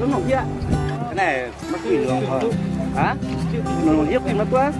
Đúng không kia? Cái này nó quỷ đường thôi. Hả? Nó hiếp em nó quá.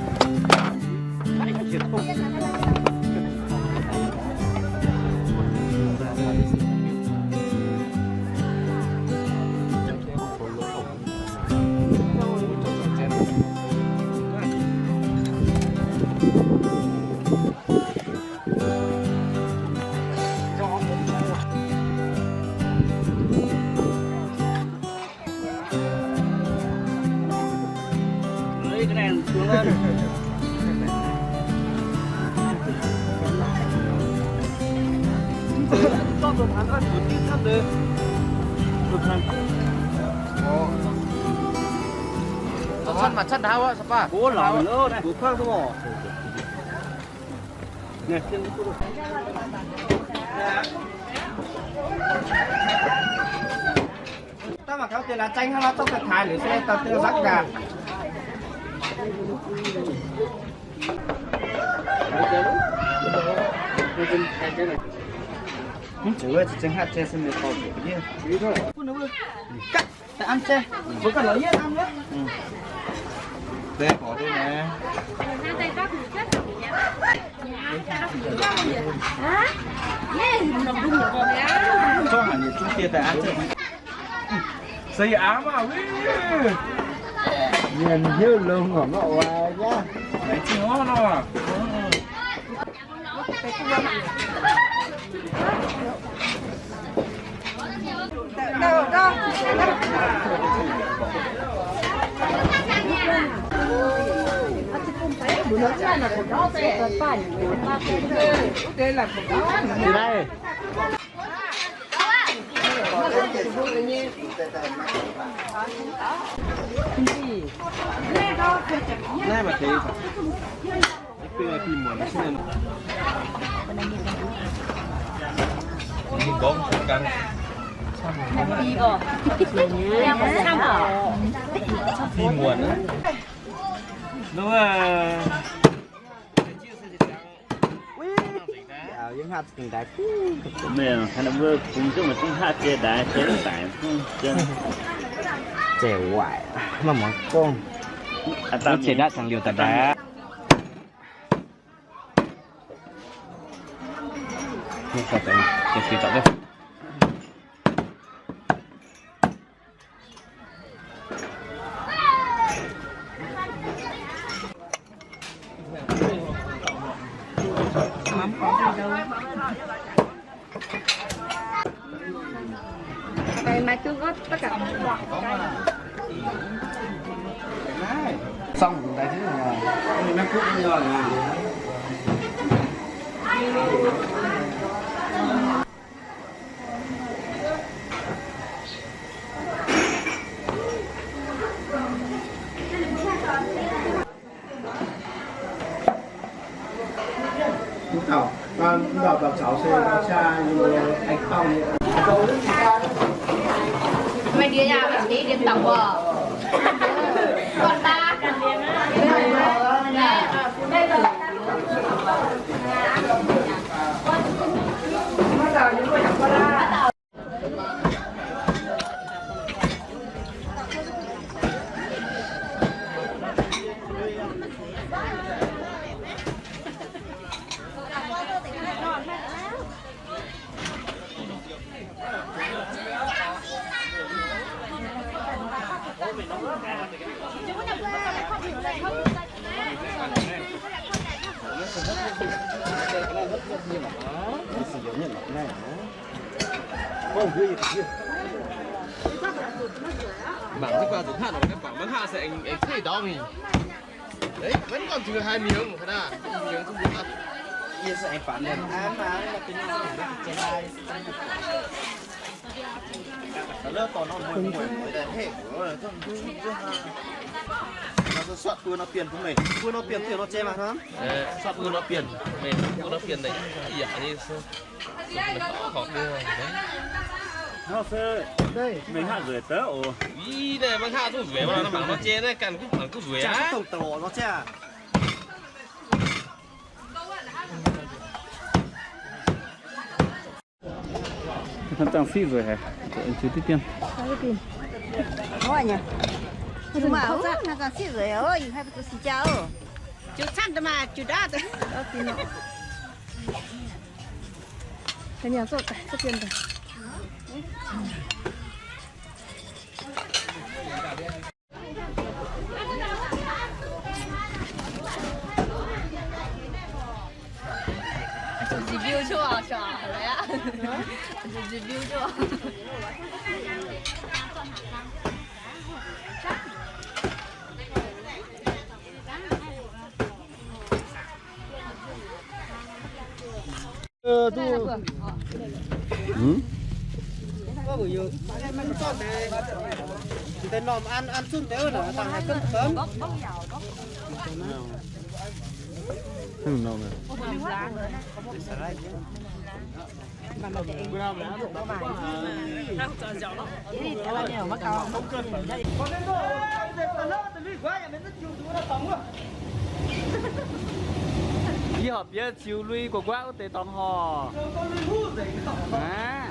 Cái này xuống lên. Con đồ thắng ăn một tí khác đi. Đồ thắng. mặt chân hao á, sapa. Bố lỏng nữa này, bố khác đúng không? Nè, trên cái đồ. Ta mà kéo tiền là tranh hay là tóc thật thái để xe tao tiêu rắc gà. Chú ơi, chỉ hát chơi xem được không? Chứ thôi. Cắt, tại ăn xe. Bố cần lấy hết ăn nữa. Đây có đây nè. Cho hẳn những chung kia tại ăn chơi. Xây ám à, nhìn như lưng của ngộ à nhá. Đấy chứ nó à. Đâu đâu. Đây là một đó. Từ đây. Này mà thế. Cái này phim muốn xem. Có căng. Igo. Yang có sang ở. Phim muốn á. Đúng là những hạt từng đại mình hay là vừa cùng chung một chung hạt chia đại chế tại chân trẻ hoài mà món con ta chỉ đã chẳng điều tạt đá nhưng phải cái gì chọn đây Mắm có gì đâu. Đây mai tương ớt tất cả các loại cây. xong đấy chứ là nó cũng như là Tàu, con đọc cháu xe cha như anh Phong như Mày đi nhà mình đi điểm tổng bò. Còn ta đây là bắt đầu những người chẳng có ra. sử dụng những loại này không ghê gì kia bảng đi qua dùng hạn cái bảng bắn hạ sẽ anh thấy đó mình đấy vẫn còn thừa 2 miếng thật à miếng không biết ăn yên sẽ phản lên mà là cái trên hai lớp còn nó mùi mùi để hệ của nó soạn tôi nó tiền của mình tôi nó tiền nó che mà không soát nó tiền mình nó tiền đấy giả như khó đưa đấy nó sẽ đây mình hạ rưỡi tớ ồ ý này bắn hạ rủi rủi mà nó bảo nó che đấy cần cứ rủi á tổng tổ nó che nó tăng phi rồi hả anh chưa tiếp tiền thôi nhỉ chúng mà nó còn xịt rồi ơi hay phải xịt cháo chú chăn mà chú đã rồi cái nhà sốt tiền rồi review cho đấy ạ review cho có buổi giờ mình có để tên nòm ăn xuân tế nữa thằng này cân sớm không nào đi họp với chiều lui của quá có thể tòng hò à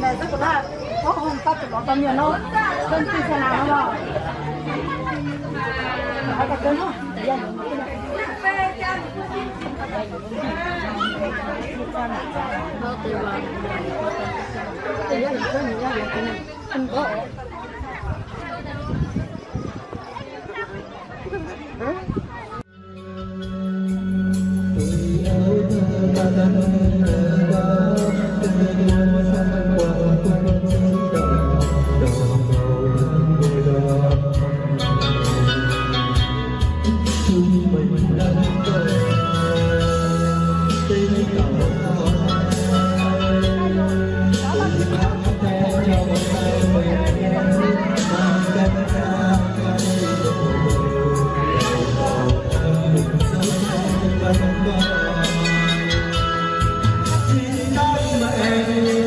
này rất là có không tao chỉ có tao nhiều đâu dân chi xe nào đâu phải cả cơn không Hãy subscribe cho kênh Ghiền Mì Gõ để không bỏ lỡ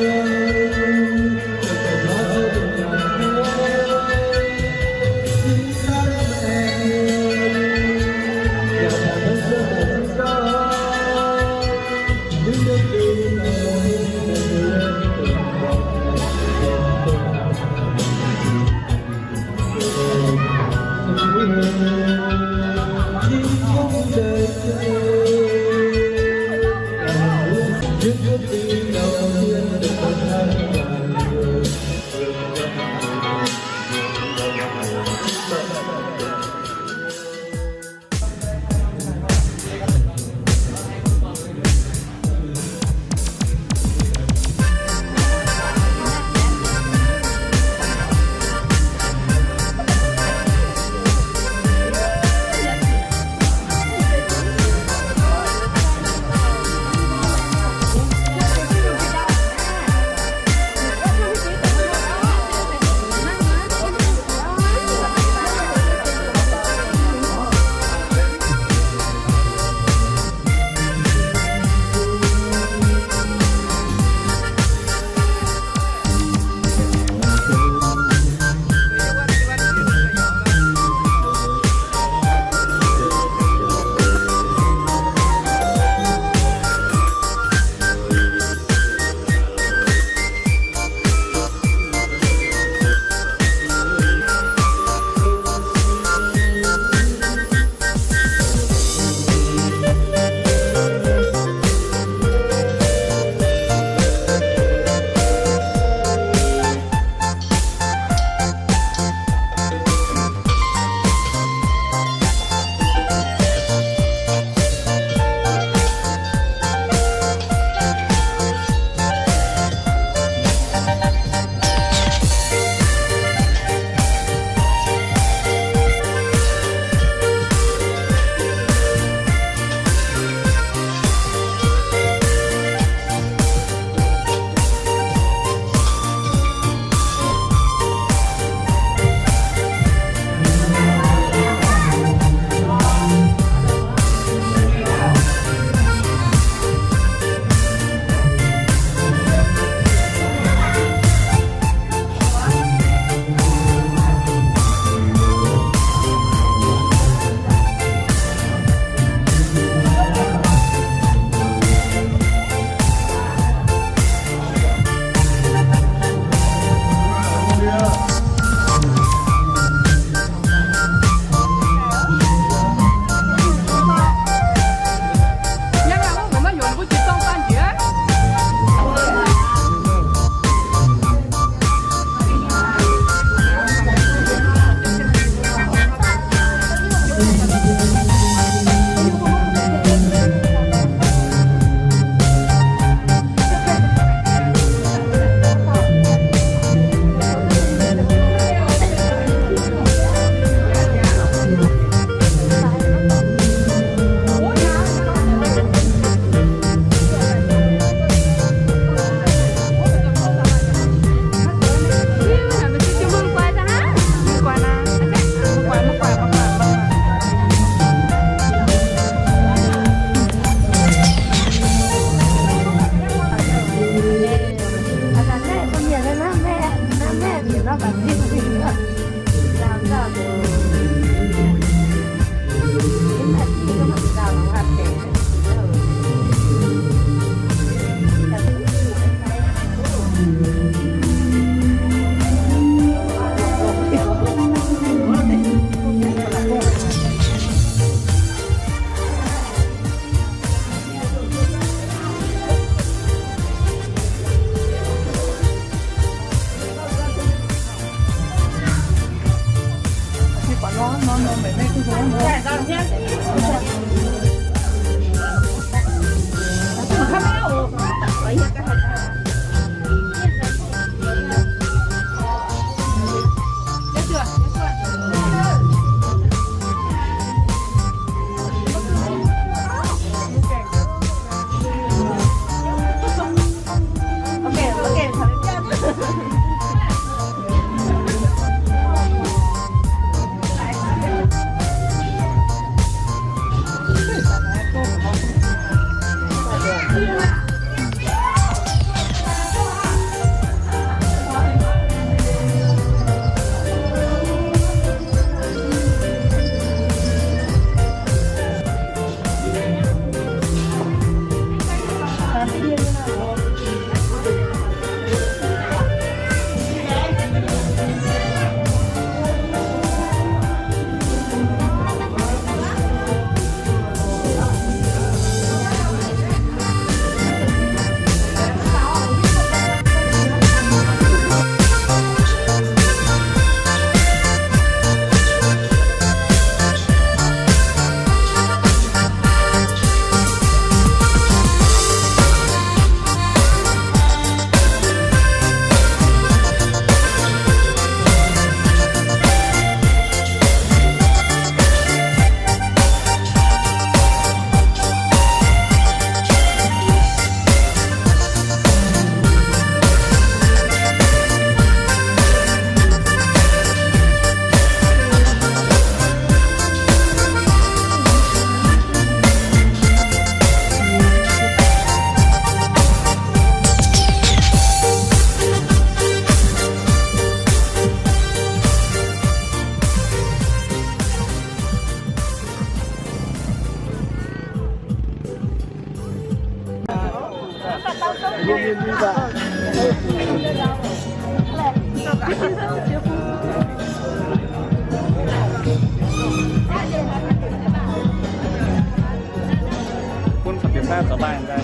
คุณขับเป็นบ้านต่อบ้านได้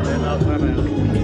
เดินเอาเข้ามา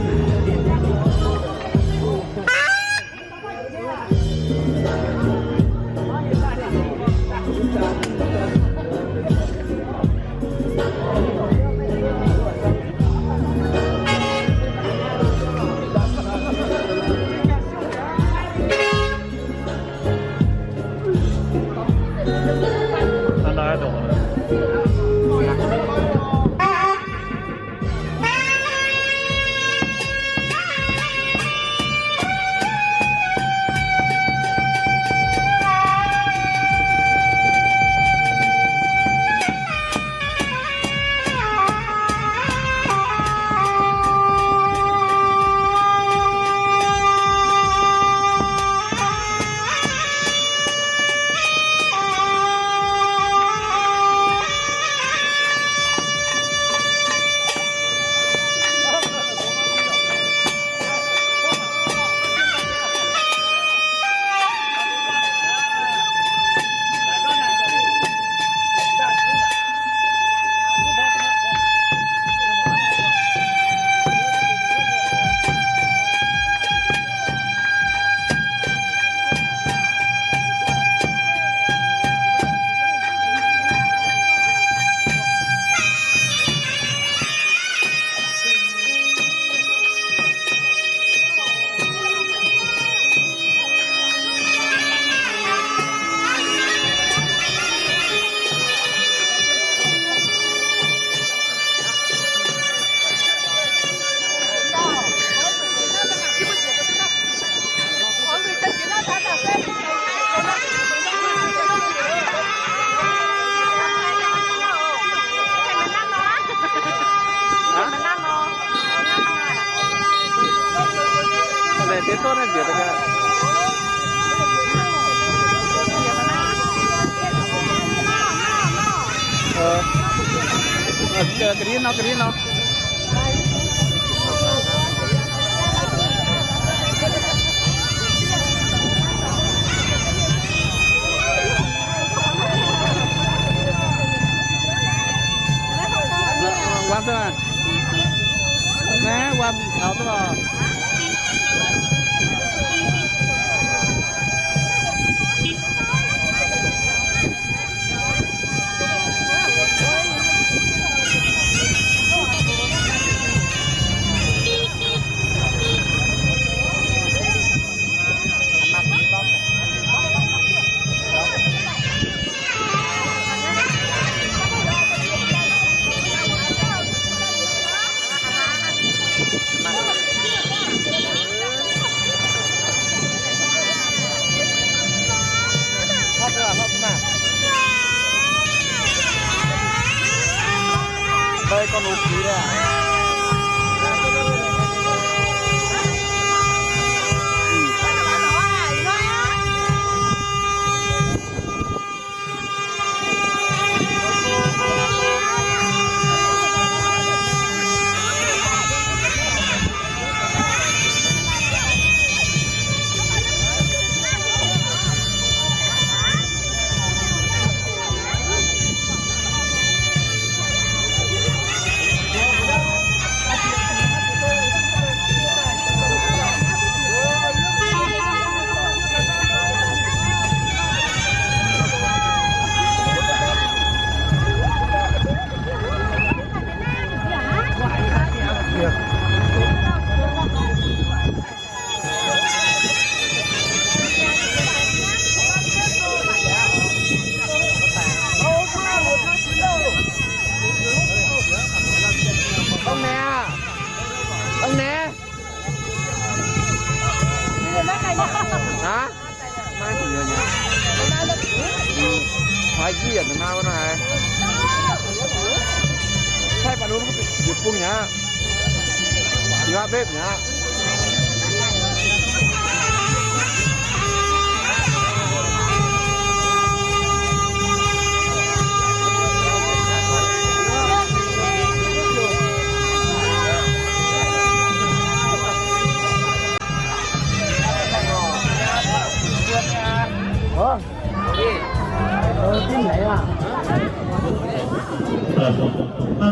别多那别的个。cái đi nó qua thôi à nè qua thảo thôi à đây con uống khí đây à? Ông nè hả mai thì nhiều nhỉ phải gì ở nào này thay bạn luôn có việc cung nhá đi qua bếp nhá进来了。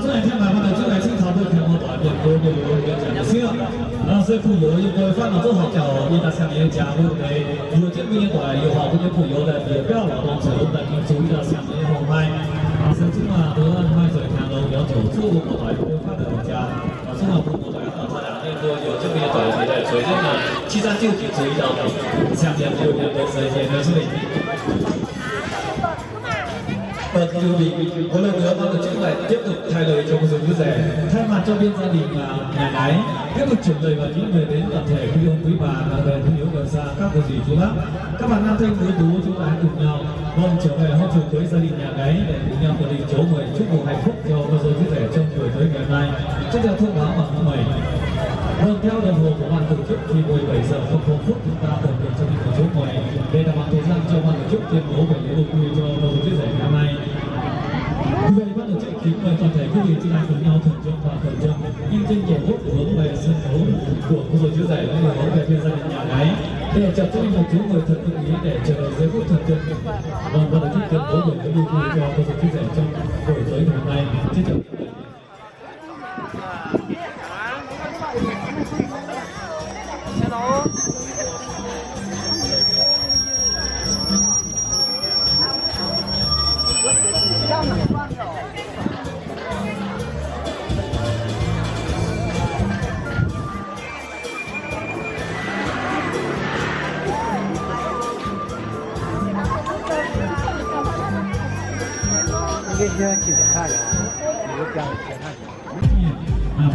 这两天买回来，这两清朝的天猫大便多的有一个讲究，所以铺油应该放到做好叫一大下面加入的，有这边的有好多的铺油的，也不要劳动者的，你注意到下面后卖，甚至嘛都卖水看到要走做过来不放在家，这么不过来到他俩那个有这边的水这个七三九九注意到下面就有的水些的是。chuẩn bị một lần nữa ban tổ chức lại tiếp tục thay lời cho một số vui vẻ thay mặt cho bên gia đình nhà gái tiếp tục chuyển lời và những người đến tập thể quý ông quý bà và đời thân yêu gần xa các cô dì chú bác các bạn nam thanh nữ tú chúng ta hãy cùng nhau mong trở về hôn trường với gia đình nhà gái để cùng nhau tổ đình chúc mừng chúc mừng hạnh phúc cho một số vui vẻ trong buổi tối ngày hôm nay trước theo thông báo bằng thứ 7 vâng theo đồng hồ của ban tổ chức thì 17 giờ 00 phút chúng ta đồng hành cho những chúc mừng để đảm bảo thời gian cho ban tổ chức tuyên bố về lễ hội cho một số vui vẻ ngày hôm nay. Vì vậy ban tổ chức kính mời toàn thể quý vị chúng ta cùng nhau thưởng trông và khởi trông in trên tổ quốc hướng về sân khấu của cô dồi chứa giải và hướng về phía gia đình nhà gái để chặt cho một chú người thật ưng ý để chờ đợi giây phút thật chân. Vâng, ban tổ chức tuyên bố buổi lễ vui cho cô dồi chứa giải trong buổi tối ngày hôm nay. Xin chào.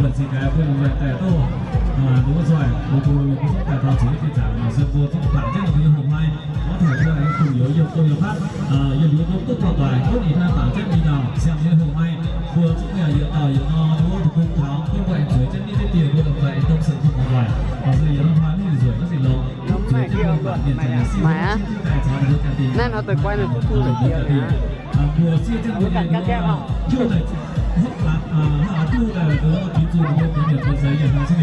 Vận sinh cái phương về tại tô đúng rồi một tôi cũng tại tàu chỉ thì chẳng mà sân vua trong khoảng rất là nhiều hôm nay có thể là chủ yếu nhiều tôi nhiều phát nhiều yếu tố tốt cao toài tốt thì tham bản chất đi nào xem như hôm nay vừa chúng ta hiện tàu hiện no đúng không tháo không phải chuối chân đi tiền vừa đồng vậy tâm sự không ngoài và sự hiện hóa thì rồi nó gì Nên họ tự quay này thu để kia nè. Của xe trên của cảnh các em không? Chưa này họ thu là nó tín dụng của cái điểm thế giới nhà hàng xin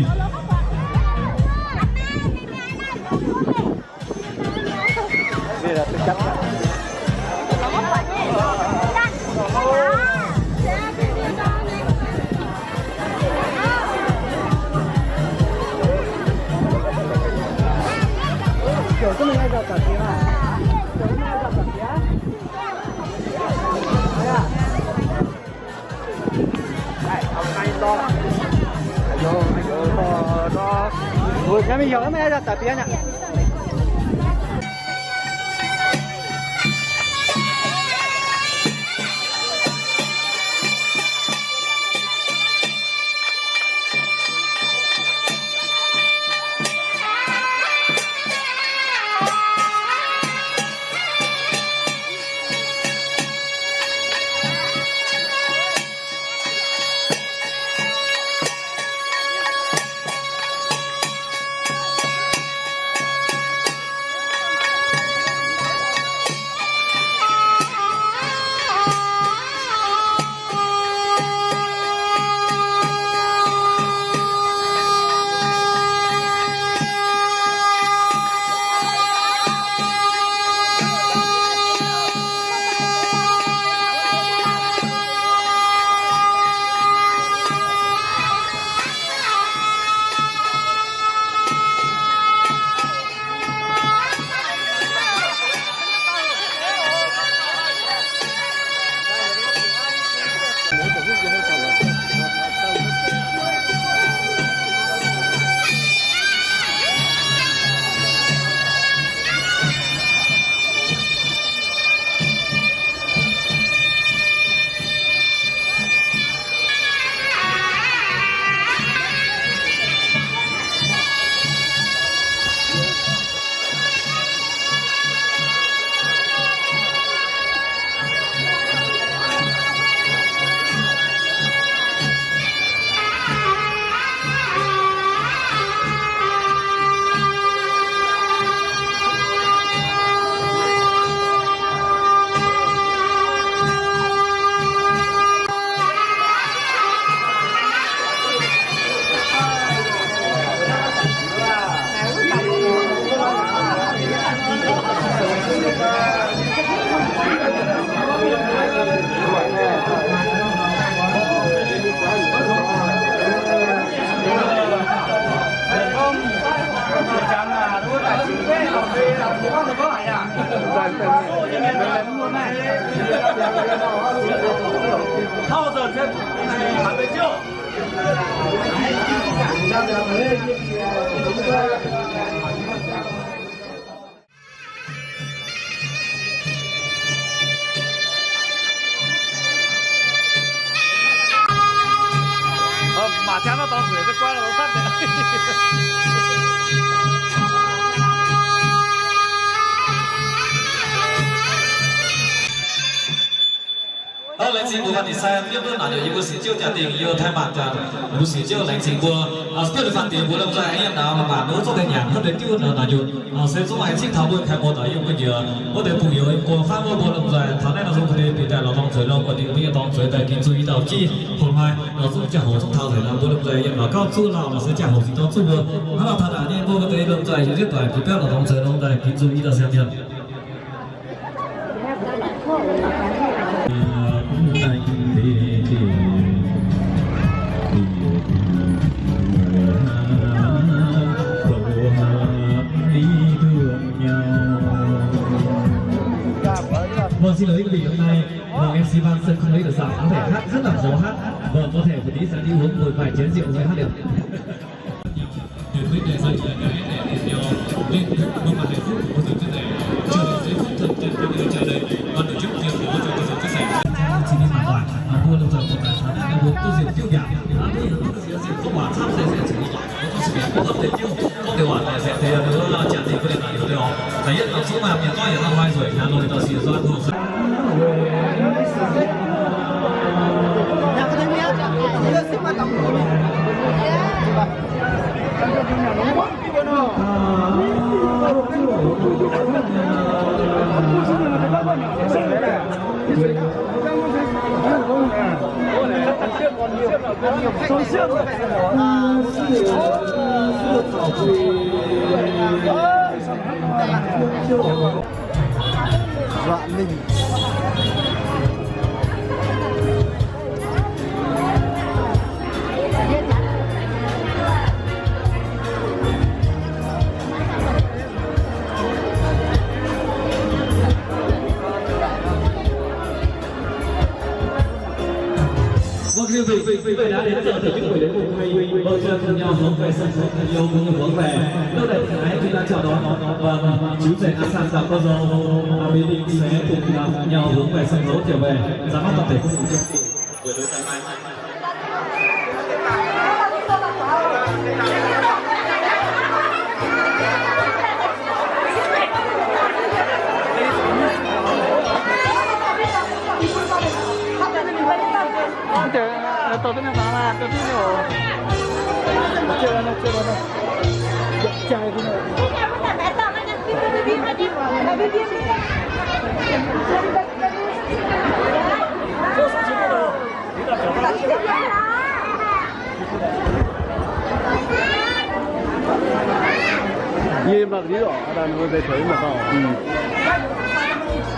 Đây là tự chấp. Kiểu cái này là cả tiếng à? Kiểu cái này là cả tiếng. Đây à? Đây, ông này to. Vô, to. Ui, cái mình hiểu lắm đây là cả tiếng nhỉ? Thao giờ trên还没救。马强的当时也是关了都看的。来自部分比赛，要不拿着一个是就家庭要太慢的，不是就来自过标准饭店不能在哎呀拿嘛拿做点样，或者丢拿就所以说还镜头会开播的，因为就我哋朋友过翻我不能在，他那时候可能比在老当嘴了，我哋不要当嘴，但跟注意到即后来老总家伙从头来了，不能在也老高做了，老是家伙是当做过，那他那年我们在能在有些短，不要老当嘴，拢在跟注意到上面。Vâng, xin lỗi quý vị, hôm nay MC Ban sân không lấy được giọng, có thể hát rất là khó hát. Vâng, có thể một tí sẽ đi uống một vài chén rượu mới hát được. Để quyết đề dạy là cái để theo lên một mặt hạnh phúc của dân này chờ đến giây phút thật chân của người chờ đợi ban tổ chức riêng của cho cơ sở chia sẻ. Xin đi hoàn toàn, vua lâm thời của cả tháng đã muốn tu dưỡng tiêu giảm. Bây giờ tôi sẽ diễn không hoàn pháp sẽ xử lý. Có sự việc không thể tiêu, không thể hoàn lại sẽ thế nữa chẳng thì có thể là điều đó. Thứ nhất là số mà mình coi là ngoài rồi, Hà Nội ta sẽ do thuộc. Hãy subscribe cho kênh Ghiền Mì Gõ để không bỏ lỡ những video hấp dẫn. Loạn mình. Vâng, thưa quý vị đã đến giờ tổ chức buổi lễ mừng ngày vợ chồng cùng nhau hướng về sân khấu thân yêu cũng như hướng về lâu đài thân ái chúng ta chào đón và chú rể Asan và cô dâu Mỹ Linh sẽ cùng nhau hướng về sân khấu trở về ra mắt toàn thể công chúng trong buổi lễ ngày mai. Tôi cái nào mà tôi biết rồi. Chơi nó đẹp trai cái này. Như mà lý rõ là nó về thấy mà không.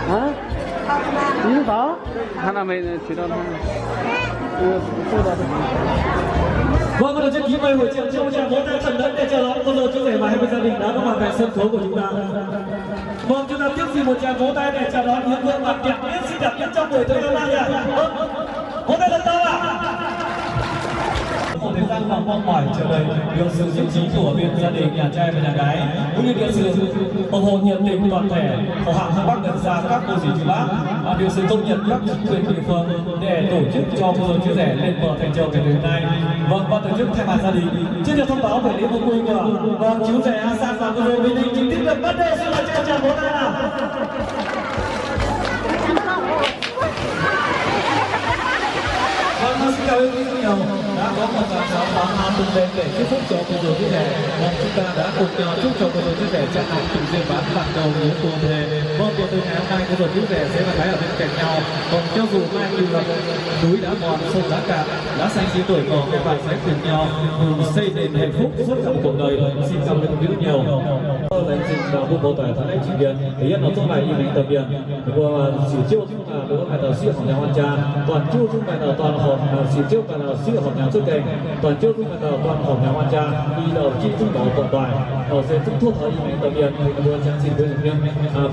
Hả? Lý rõ? Ha나 mình chỉ đâu. Vâng, một lần chân ký mời buổi chiều trong tràng vỗ tay trần đất để chào đón cô dâu chú rể và hai bên gia đình đã có mặt tại sân khấu của chúng ta. Vâng, chúng ta tiếp xin một tràng vỗ tay để chào đón những gương mặt đẹp nhất, xinh đẹp nhất trong buổi tối hôm nay ạ. Vỗ tay thật to ạ. Một thời gian vòng mong mỏi chờ đợi được sự diệu chính của bên gia đình nhà trai và nhà gái cũng như được sự ủng hộ nhiệt tình toàn thể của hàng Bắc gần xa các cô dì chú bác và được sự công nhận các chính quyền địa phương để tổ chức cho cô dâu chú rể lên bờ thành châu ngày hôm nay. Vâng, ban tổ chức thay mặt gia đình trước giờ thông báo về lễ mừng vui của chú rể Asan và cô dâu Mỹ Linh chính thức được bắt đầu. Xin mời chào vỗ tay nào. Vâng, xin cảm ơn quý vị nhiều đã có một cháu bóng hoa tung lên để chúc phúc cho cô dâu chú rể. Vâng, chúng ta đã cùng nhau chúc cho cô dâu chú rể chặt hạnh tình duyên bán bắt đầu những cuộc thề. Vâng, từ ngày hôm nay cô dâu chú rể sẽ và gái ở bên cạnh nhau. Còn cho dù mai dù là núi đã mòn, sông đã cạn, đã xanh xí tuổi màu, các bạn sẽ cùng nhau cùng xây nền hạnh phúc suốt cả một cuộc đời. Xin cảm ơn quý vị nhiều. Lãnh trình và bộ bộ tài thái chỉ điện thể hiện nó trong bài y tầm điện của chỉ chiêu chúng là đối với tàu siêuของnhà quan cha toàn chiêu chúng bài tàu toàn hồn chỉ chiêu bài tàu siêuของnhà xuất cảnh toàn chiêu chúng bài tàu toàn hồn nhà quan cha đi đầu chi chúng bảo toàn toàn ở sẽ chúng thuốc ở y tầm điện thì bộ trang xin với những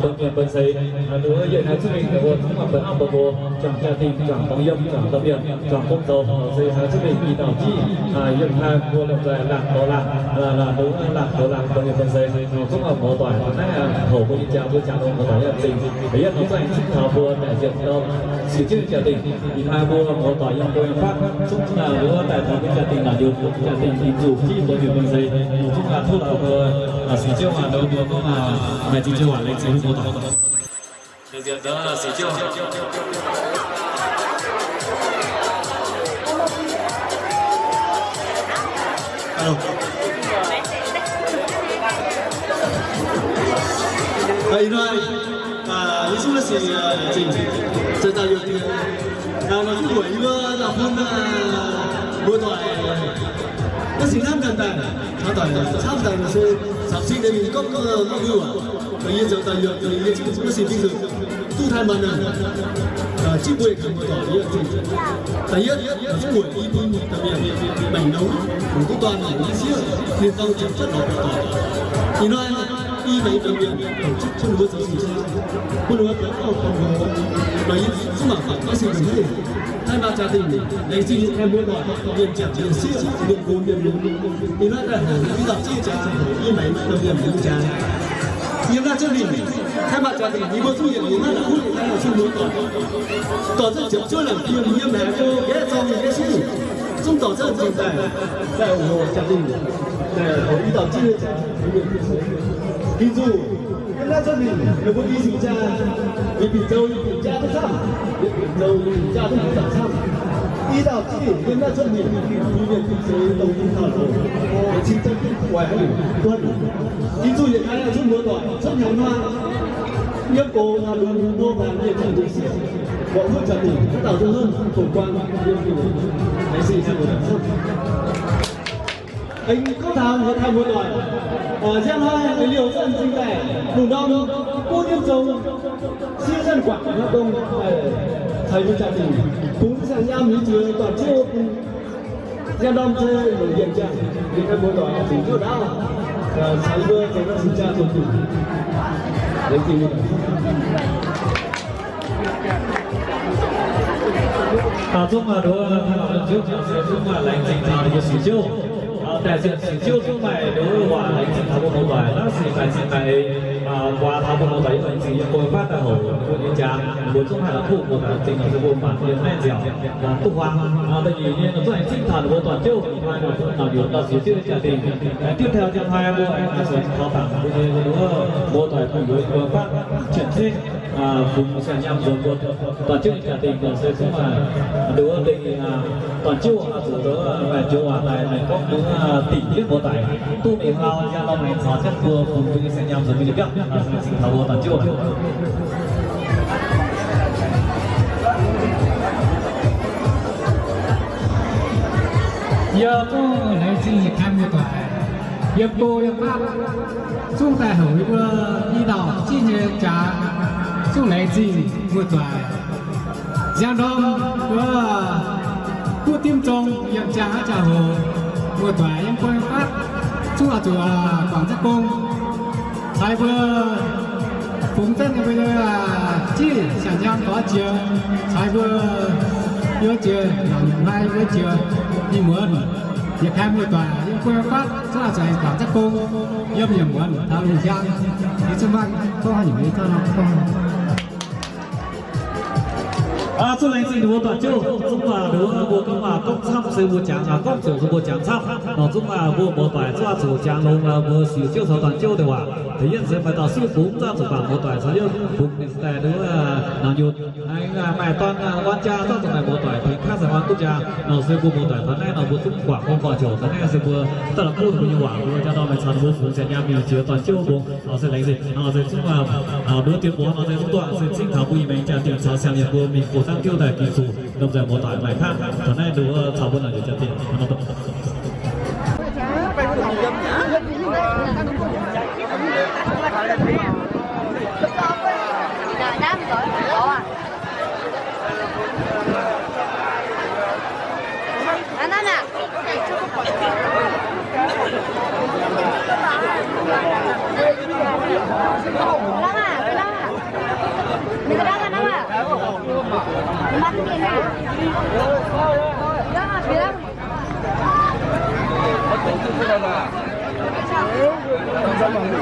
phần điện phần xây đối với hiện nay chúng mình bộ chúng là phần áp bộ chẳng gia đình chẳng phóng yếm chẳng tầm điện chẳng công dầu xây hai chúng mình đi đầu chi hiện hai mua lập dài lạc đó là đối với lạc đó là phần điện phần xây cũng ở một tòa này hầu của những cha đông một tòa gia đình để hiện nó thành chính thảo vua đại diện đâu sự chứ gia đình thì hai vua một tòa dân tôi phát chúng là đứa tại thảo với gia đình là điều gia đình thì chủ chi của việc mình gì chúng là thuốc là sự chiêu mà đâu cũng là mẹ chỉ chiêu lên sự một tòa đại diện đó là sự chiêu vậy rồi nói chung là sự chỉnh sẽ tạo điều kiện nó cũng buổi mưa là phun mưa tỏi nó sinh năm gần tàn nó tỏi sắp tàn là sự sắp sinh để mình có view à bây giờ giờ tạo điều kiện chúng nó sinh vinh dự tu thành bản này chỉ buổi cả mưa tỏi như vậy tại nhất chúng buổi ý vui đặc biệt bánh nấu cũng tu toàn là ý xíu liên quan chấm chất nó tỏi thì nói y mấy bệnh viện tổ chức cho lúa giáo dục con lúa có phòng ngừa bởi những mặt có sự vấn đề hai ba gia đình lấy gì em muốn gọi viện trẻ viện sĩ viện vốn viện thì nói là cái dòng chi trả y mấy bệnh viện viện trả nhưng ra cho mình hai ba gia đình đi vô thu hiện thì nó là hút hay là xin muốn tỏ ra chậm chưa làm phiền nghiêm là cô ghé cho mình ghé xin chúng tỏ ra hiện tại tại ủng hộ gia đình để đi tỏ chi trả ví dụ cái lá cho mình là một đi sinh cha vì bị dâu bị cha tất cả bị dâu bị cha tất cả sao đi đào chỉ cái lá cho mình vì việc bị dâu đầu tiên thảo rồi để chính thức ngoài hay tuần ví dụ hiện nay là chúng mua tỏi rất nhiều hoa yêu cầu là luôn nô và nhiệt tình lịch sử bộ phận trật tự các tàu dân hơn phổ quang yêu cầu cái gì sang người dân anh có tham và tham một loại giang hai cái liều dân sinh tẻ đủ đông cô nhân châu siêu dân quảng hoạt động thầy với gia đình cũng sang nhau như chưa toàn chiêu giang đông chơi nổi điện trang thì các bộ đội chính chỗ đó sai vừa thì nó sinh ra tuần tuần đấy thì chúng mà đối với lần trước chúng mà lãnh trình thảo thì sử dụng đại diện sử dụng chúng mày đối với hòa lãnh trình thảo bộ đội nó sẽ phải trình bày qua thảo bộ đội lãnh trình những côi phát đại hội của những trang của chúng hay là thuộc của cả trình là bộ bản tiền men dẻo và tục hoàng tại vì như nó lãnh trình thảo bộ toàn châu thì hai đội cũng nào điều ta sử dụng trả tiền tiếp theo trong hai bộ anh là sử thảo bảng của bộ đội cùng với côi phát chuyển thế cùng sẽ nhằm rồi một toàn chức trả tiền còn sẽ cũng là đối với định toàn châu chủ tớ và châu này này có đúng tỷ tiết bộ tài tu bị hao ra long này xóa chất vừa cùng với sẽ nhằm rồi mình biết xin thảo bộ toàn châu giờ có lấy gì tham gia tòa giờ cô giờ pháp chúng ta hỏi vừa đi đầu chi nhớ trả chúng lấy gì vừa tòa giang đông vừa cô tiêm trong giờ trả trả hồ vừa tòa em coi phát chúng là chùa quảng giác công hai vừa phụng tân bây giờ là chi sản nhang có chiều hai vừa nhớ chiều hai vừa chiều đi mượn việc hai mươi tòa những quê phát rất là chạy quảng giác công nhâm nhiều mượn thao lùi giang thì xung quanh có những cái thao nó không cho lãnh trình của toàn châu chúng là đối với bộ công hòa công tham sự bộ trắng là công chủ bộ trắng tham nó chúng là bộ bài cho chủ trắng lông là bộ sử châu sáu toàn châu đều hòa thể hiện sẽ phải tạo sự cúng ra chủ bản bộ toại sáu châu cùng để đối là nào nhột anh bài toàn quan cha cho chủ bài bộ toại thì khác giải quan quốc gia nó sẽ bộ toại tháng này nó bộ chúng quảng không vào chỗ tháng này sẽ bộ tất là khu của nhiều quảng của cha đó mình sản bộ phụng sẽ nhằm nhiều chiếu toàn châu bộ nó sẽ lấy gì nó sẽ chúng là đối tiếng bố nó sẽ chúng toàn sẽ chính thảo bùi mình trả tiền sáu xem nhiều của mình của tăng tiêu tài kỳ số đồng thời bộ toại bài khác tháng này đối thảo bộ là để trả tiền đám gọi bộ à anh nói nè mình cái đó là nó à bắt tiền à đó được Hãy subscribe cho kênh Ghiền Mì Gõ để không bỏ lỡ những video hấp dẫn.